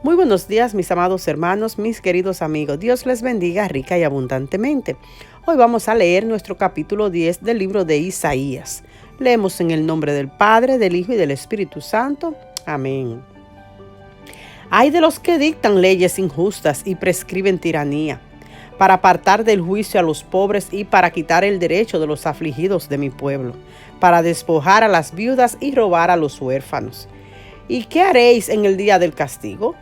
Muy buenos días, mis amados hermanos, mis queridos amigos. Dios les bendiga rica y abundantemente. Hoy vamos a leer nuestro capítulo 10 del libro de Isaías. Leemos en el nombre del Padre, del Hijo y del Espíritu Santo. Amén. Ay de los que dictan leyes injustas y prescriben tiranía, para apartar del juicio a los pobres y para quitar el derecho de los afligidos de mi pueblo, para despojar a las viudas y robar a los huérfanos. ¿Y qué haréis en el día del castigo?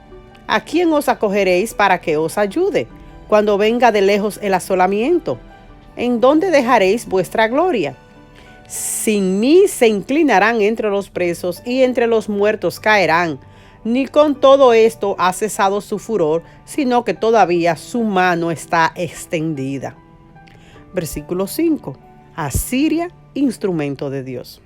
¿A quién os acogeréis para que os ayude cuando venga de lejos el asolamiento? ¿En dónde dejaréis vuestra gloria? Sin mí se inclinarán entre los presos y entre los muertos caerán. Ni con todo esto ha cesado su furor, sino que todavía su mano está extendida. Versículo 5. Asiria, instrumento de Dios.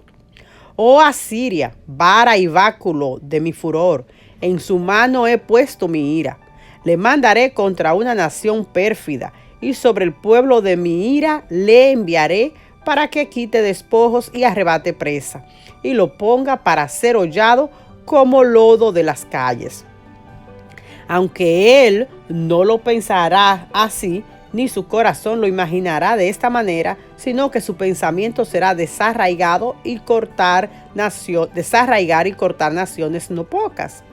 Oh Asiria, vara y báculo de mi furor, en su mano he puesto mi ira. Le mandaré contra una nación pérfida, y sobre el pueblo de mi ira le enviaré para que quite despojos y arrebate presa, y lo ponga para ser hollado como lodo de las calles. Aunque él no lo pensará así, ni su corazón lo imaginará de esta manera, sino que su pensamiento será desarraigar y cortar naciones no pocas.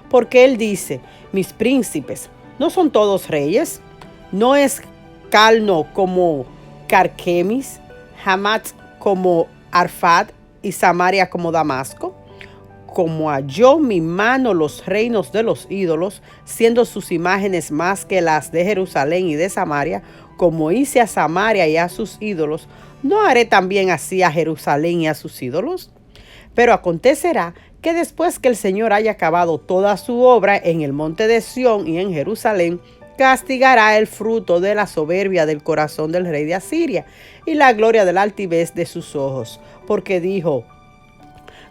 Porque él dice: mis príncipes, ¿no son todos reyes? ¿No es Calno como Carquemis, Hamat como Arfad y Samaria como Damasco? Como halló mi mano los reinos de los ídolos, siendo sus imágenes más que las de Jerusalén y de Samaria, como hice a Samaria y a sus ídolos, ¿no haré también así a Jerusalén y a sus ídolos? Pero acontecerá que después que el Señor haya acabado toda su obra en el monte de Sión y en Jerusalén, castigará el fruto de la soberbia del corazón del rey de Asiria y la gloria de la altivez de sus ojos, porque dijo: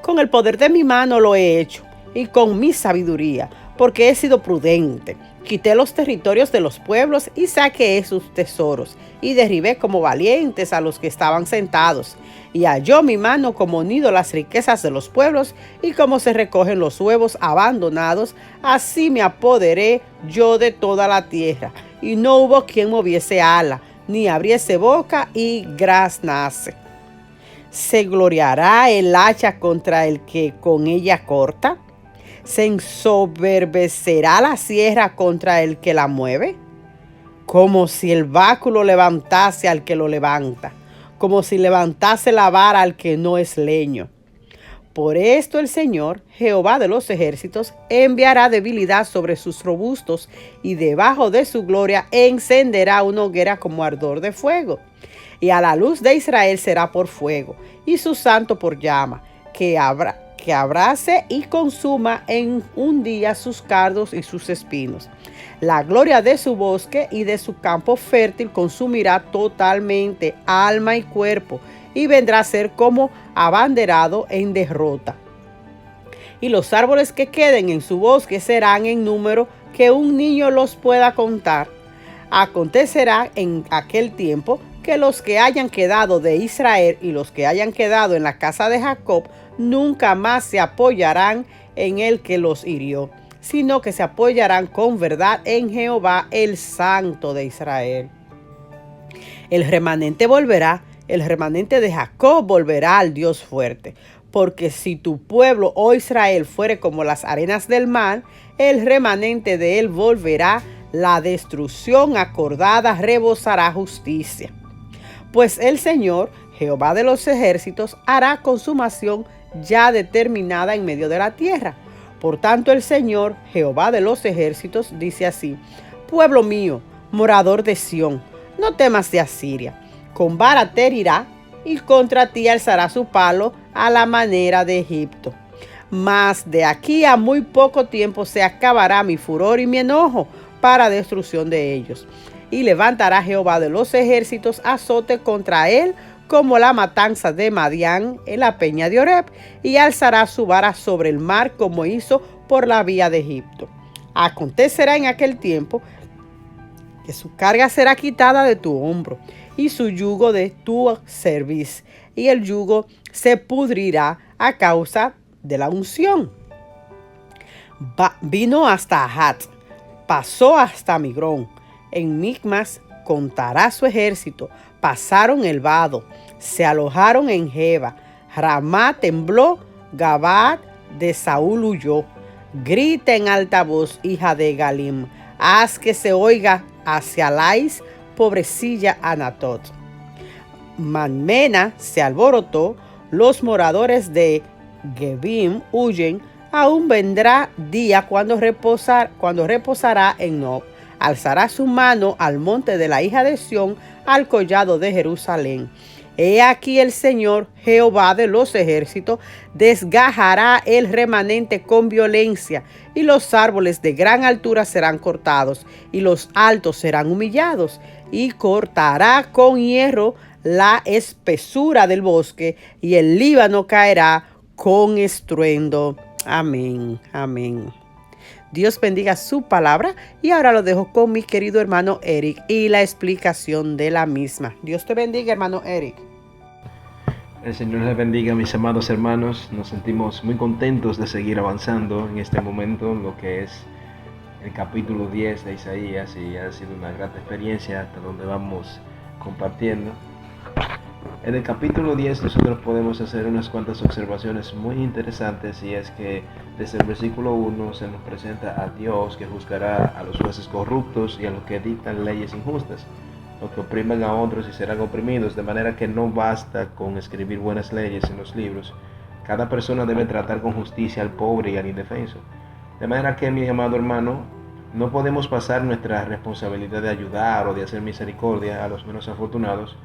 con el poder de mi mano lo he hecho, y con mi sabiduría, porque he sido prudente. Quité los territorios de los pueblos y saqué sus tesoros, y derribé como valientes a los que estaban sentados. Y halló mi mano como nido las riquezas de los pueblos, y como se recogen los huevos abandonados, así me apoderé yo de toda la tierra. Y no hubo quien moviese ala, ni abriese boca y graznase. ¿Se gloriará el hacha contra el que con ella corta? ¿Se ensoberbecerá la sierra contra el que la mueve? Como si el báculo levantase al que lo levanta, como si levantase la vara al que no es leño. Por esto el Señor, Jehová de los ejércitos, enviará debilidad sobre sus robustos, y debajo de su gloria encenderá una hoguera como ardor de fuego. Y a la luz de Israel será por fuego, y su santo por llama, que abrace y consuma en un día sus cardos y sus espinos. La gloria de su bosque y de su campo fértil consumirá totalmente alma y cuerpo, y vendrá a ser como abanderado en derrota. Y los árboles que queden en su bosque serán en número que un niño los pueda contar. Acontecerá en aquel tiempo que los que hayan quedado de Israel y los que hayan quedado en la casa de Jacob nunca más se apoyarán en el que los hirió, sino que se apoyarán con verdad en Jehová, el Santo de Israel. El remanente volverá, el remanente de Jacob volverá al Dios fuerte. Porque si tu pueblo, oh Israel, fuere como las arenas del mar, el remanente de él volverá, la destrucción acordada rebosará justicia. Pues el Señor, Jehová de los ejércitos, hará consumación ya determinada en medio de la tierra. Por tanto, el Señor, Jehová de los ejércitos, dice así: pueblo mío, morador de Sión, no temas de Asiria. Con vara te herirá, y contra ti alzará su palo a la manera de Egipto. Mas de aquí a muy poco tiempo se acabará mi furor y mi enojo para destrucción de ellos. Y levantará Jehová de los ejércitos azote contra él, como la matanza de Madián en la peña de Oreb, y alzará su vara sobre el mar, como hizo por la vía de Egipto. Acontecerá en aquel tiempo que su carga será quitada de tu hombro, y su yugo de tu cerviz, y el yugo se pudrirá a causa de la unción. Vino hasta Ahat, pasó hasta Migrón. En Micmas contará su ejército. Pasaron el vado, se alojaron en Jeba. Ramá tembló, Gabad de Saúl huyó. Grita en alta voz, hija de Galim. Haz que se oiga hacia Lais, pobrecilla Anatot. Manmena se alborotó, los moradores de Gebim huyen. Aún vendrá día cuando reposará en Nob. Alzará su mano al monte de la hija de Sión, al collado de Jerusalén. He aquí el Señor, Jehová de los ejércitos, desgajará el remanente con violencia, y los árboles de gran altura serán cortados, y los altos serán humillados, y cortará con hierro la espesura del bosque, y el Líbano caerá con estruendo. Amén, amén. Dios bendiga su palabra, y ahora lo dejo con mi querido hermano Eric y la explicación de la misma. Dios te bendiga, hermano Eric. El Señor les bendiga, mis amados hermanos. Nos sentimos muy contentos de seguir avanzando en este momento, lo que es el capítulo 10 de Isaías, y ha sido una grata experiencia hasta donde vamos compartiendo. En el capítulo 10 nosotros podemos hacer unas cuantas observaciones muy interesantes, y es que desde el versículo 1 se nos presenta a Dios que juzgará a los jueces corruptos y a los que dictan leyes injustas, los que oprimen a otros y serán oprimidos, de manera que no basta con escribir buenas leyes en los libros. Cada persona debe tratar con justicia al pobre y al indefenso. De manera que, mi amado hermano, no podemos pasar nuestra responsabilidad de ayudar o de hacer misericordia a los menos afortunados,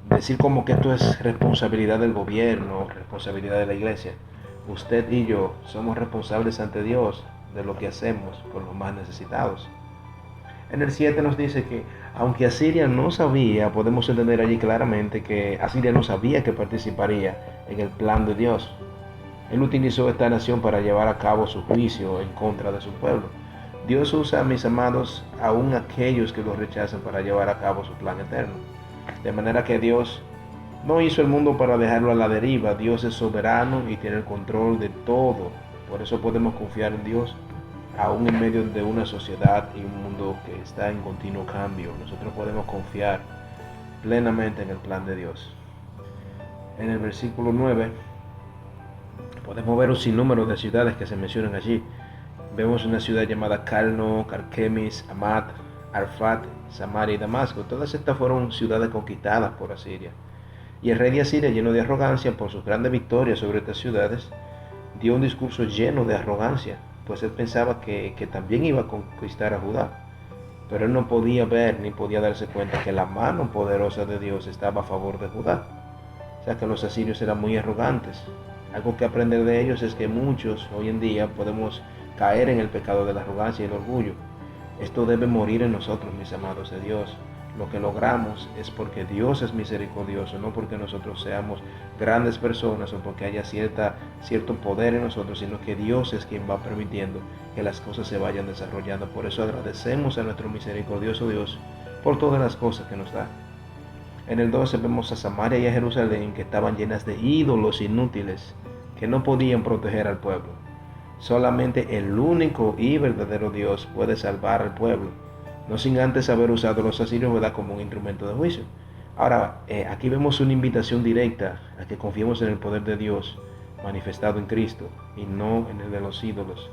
decir como que esto es responsabilidad del gobierno, responsabilidad de la iglesia. Usted y yo somos responsables ante Dios de lo que hacemos por los más necesitados. En el 7 nos dice que aunque Asiria no sabía, podemos entender allí claramente que Asiria no sabía que participaría en el plan de Dios. Él utilizó esta nación para llevar a cabo su juicio en contra de su pueblo. Dios usa, mis amados, aún aquellos que lo rechazan para llevar a cabo su plan eterno. De manera que Dios no hizo el mundo para dejarlo a la deriva. Dios es soberano y tiene el control de todo. Por eso podemos confiar en Dios, aún en medio de una sociedad y un mundo que está en continuo cambio. Nosotros podemos confiar plenamente en el plan de Dios. En el versículo 9 podemos ver un sinnúmero de ciudades que se mencionan allí. Vemos una ciudad llamada Calno, Carquemis, Amat, Arfat, Samaria y Damasco. Todas estas fueron ciudades conquistadas por Asiria. Y el rey de Asiria, lleno de arrogancia por sus grandes victorias sobre estas ciudades, dio un discurso lleno de arrogancia, pues él pensaba que también iba a conquistar a Judá. Pero él no podía ver ni podía darse cuenta que la mano poderosa de Dios estaba a favor de Judá. O sea que los asirios eran muy arrogantes. Algo que aprender de ellos es que muchos hoy en día podemos caer en el pecado de la arrogancia y el orgullo. Esto debe morir en nosotros, mis amados de Dios. Lo que logramos es porque Dios es misericordioso, no porque nosotros seamos grandes personas o porque haya cierto poder en nosotros, sino que Dios es quien va permitiendo que las cosas se vayan desarrollando. Por eso agradecemos a nuestro misericordioso Dios por todas las cosas que nos da. En el 12 vemos a Samaria y a Jerusalén, que estaban llenas de ídolos inútiles que no podían proteger al pueblo. Solamente el único y verdadero Dios puede salvar al pueblo, no sin antes haber usado a los asirios, ¿verdad?, como un instrumento de juicio. Ahora, aquí vemos una invitación directa a que confiemos en el poder de Dios manifestado en Cristo y no en el de los ídolos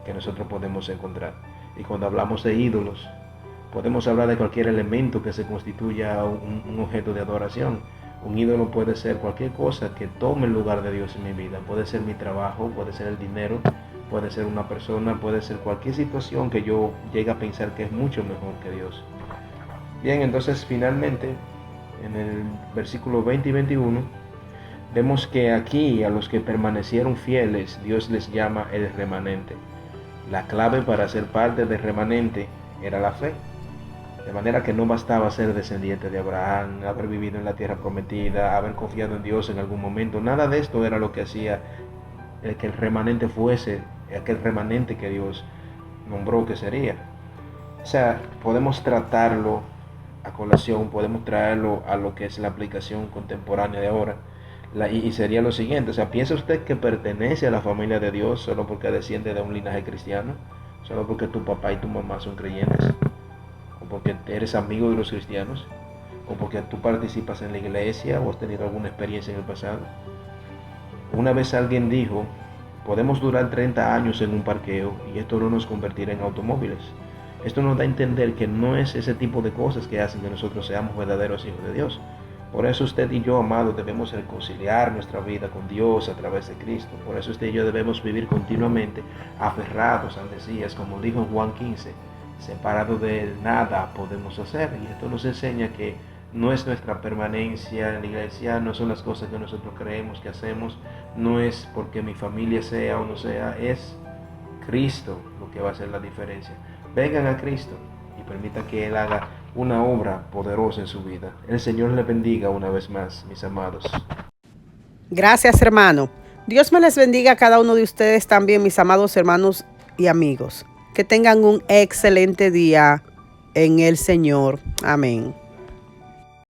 que nosotros podemos encontrar. Y cuando hablamos de ídolos, podemos hablar de cualquier elemento que se constituya un objeto de adoración. Un ídolo puede ser cualquier cosa que tome el lugar de Dios en mi vida. Puede ser mi trabajo, puede ser el dinero, puede ser una persona, puede ser cualquier situación que yo llegue a pensar que es mucho mejor que Dios. Bien, entonces finalmente, en el versículo 20 y 21, vemos que aquí a los que permanecieron fieles, Dios les llama el remanente. La clave para ser parte del remanente era la fe. De manera que no bastaba ser descendiente de Abraham, haber vivido en la tierra prometida, haber confiado en Dios en algún momento. Nada de esto era lo que hacía que el remanente fuese aquel remanente que Dios nombró que sería. O sea, podemos tratarlo a colación, podemos traerlo a lo que es la aplicación contemporánea de ahora. Y sería lo siguiente, o sea, ¿piensa usted que pertenece a la familia de Dios solo porque desciende de un linaje cristiano? ¿Solo porque tu papá y tu mamá son creyentes? ¿O porque eres amigo de los cristianos? ¿O porque tú participas en la iglesia o has tenido alguna experiencia en el pasado? Una vez alguien dijo, podemos durar 30 años en un parqueo y esto no nos convertirá en automóviles. Esto nos da a entender que no es ese tipo de cosas que hacen que nosotros seamos verdaderos hijos de Dios. Por eso usted y yo, amados, debemos reconciliar nuestra vida con Dios a través de Cristo. Por eso usted y yo debemos vivir continuamente aferrados al Mesías, como dijo Juan 15, separado de nada podemos hacer. Y esto nos enseña que no es nuestra permanencia en la iglesia, no son las cosas que nosotros creemos que hacemos, no es porque mi familia sea o no sea, es Cristo lo que va a hacer la diferencia. Vengan a Cristo y permita que Él haga una obra poderosa en su vida. El Señor le bendiga una vez más, mis amados. Gracias, hermano. Dios me les bendiga a cada uno de ustedes también, mis amados hermanos y amigos. Que tengan un excelente día en el Señor. Amén.